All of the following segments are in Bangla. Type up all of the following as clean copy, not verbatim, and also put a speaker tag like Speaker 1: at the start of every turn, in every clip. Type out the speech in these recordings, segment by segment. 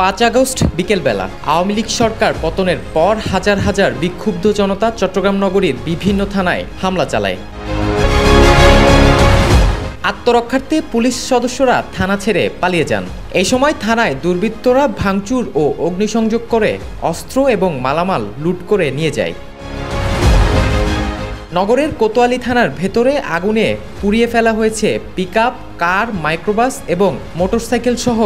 Speaker 1: 5 আগস্ট বিকেলবেলা আওয়ামী লীগ সরকার পতনের পর হাজার হাজার বিক্ষুব্ধ জনতা চট্টগ্রাম নগরীর বিভিন্ন থানায় হামলা চালায়। আত্মরক্ষার্থে পুলিশ সদস্যরা থানা ছেড়ে পালিয়ে যান। এই সময় থানায় দুর্বৃত্তরা ভাঙচুর ও অগ্নিসংযোগ করে অস্ত্র এবং মালামাল লুট করে নিয়ে যায়। নগরের কোতোয়ালি থানার ভেতরে আগুনে পুড়িয়ে ফেলা হয়েছে পিকআপ, কার, মাইক্রোবাস এবং মোটরসাইকেল সহ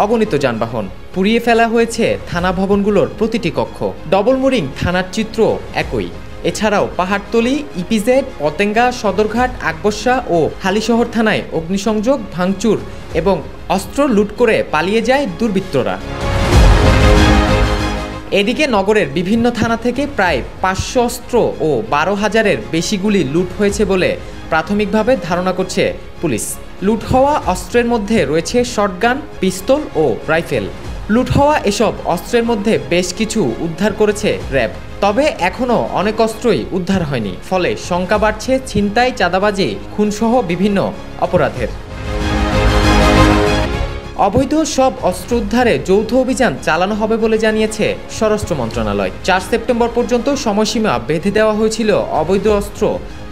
Speaker 1: অগণিত যানবাহন। পুড়িয়ে ফেলা হয়েছে থানা ভবনগুলোর প্রতিটি কক্ষ। ডবলমুরিং থানার চিত্র একই। এছাড়াও পাহাড়তলী, ইপিজেড, পতেঙ্গা, সদরঘাট, আকবর্ষা ও হালিশহর থানায় অগ্নিসংযোগ, ভাঙচুর এবং অস্ত্র লুট করে পালিয়ে যায় দুর্বৃত্তরা। এদিকে নগরের বিভিন্ন থানা থেকে প্রায় 500 অস্ত্র ও 12,000-এর বেশি গুলি লুট হয়েছে বলে প্রাথমিকভাবে ধারণা করছে পুলিশ। লুট হওয়া অস্ত্রের মধ্যে রয়েছে শটগান, পিস্তল ও রাইফেল। লুট হওয়া এসব অস্ত্রের মধ্যে বেশ কিছু উদ্ধার করেছে র্যাব। তবে এখনও অনেক অস্ত্রই উদ্ধার হয়নি, ফলে শঙ্কা বাড়ছে ছিনতাই, চাঁদাবাজি, খুনসহ বিভিন্ন অপরাধের। অবৈধ সব অস্ত্র উদ্ধারে যৌথ অভিযান চালানো হবে বলে জানিয়েছে স্বরাষ্ট্র মন্ত্রণালয়। 4 সেপ্টেম্বর পর্যন্ত সময়সীমা বেঁধে দেওয়া হয়েছিল অবৈধ অস্ত্র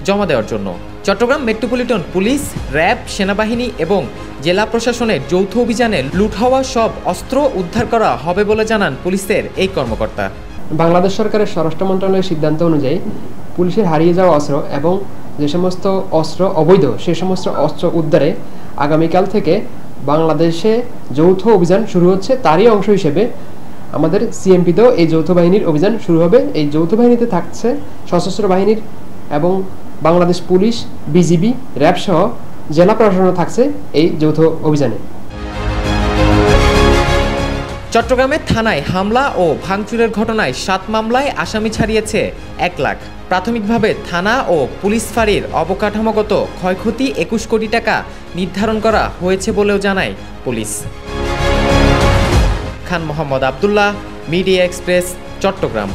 Speaker 1: জমা দেওয়ার জন্য। চট্টগ্রাম মেট্রোপলিটন পুলিশ, র্যাব, সেনাবাহিনী এবং জেলা প্রশাসনের যৌথ অভিযানে লুট হওয়া সব অস্ত্র উদ্ধার করা হবে বলে জানান পুলিশের এই কর্মকর্তা।
Speaker 2: বাংলাদেশ সরকারের স্বরাষ্ট্র মন্ত্রণালয়ের সিদ্ধান্ত অনুযায়ী পুলিশের হারিয়ে যাওয়া অস্ত্র এবং যে সমস্ত অস্ত্র অবৈধ সে সমস্ত অস্ত্র উদ্ধারে আগামীকাল থেকে বাংলাদেশে যৌথ অভিযান শুরু হচ্ছে। তারই অংশ হিসেবে আমাদের সিএমপিতেও এই যৌথ বাহিনীর অভিযান শুরু হবে। এই যৌথ বাহিনীতে থাকছে সশস্ত্র বাহিনীর এবং বাংলাদেশ পুলিশ, বিজিবি, র্যাব সহ জেলা প্রশাসন থাকছে এই যৌথ অভিযানে।
Speaker 1: চট্টগ্রামের থানায় হামলা ও ভাঙচুরের ঘটনায় 7 মামলায় আসামি ছাড়িয়েছে 1 লাখ। প্রাথমিকভাবে থানা ও পুলিশ ফাঁড়ির অবকাঠামোগত ক্ষয়ক্ষতি 21 কোটি টাকা নির্ধারণ করা হয়েছে বলেও জানায় police. Khan Mohammad Abdullah, media express, Chittagong.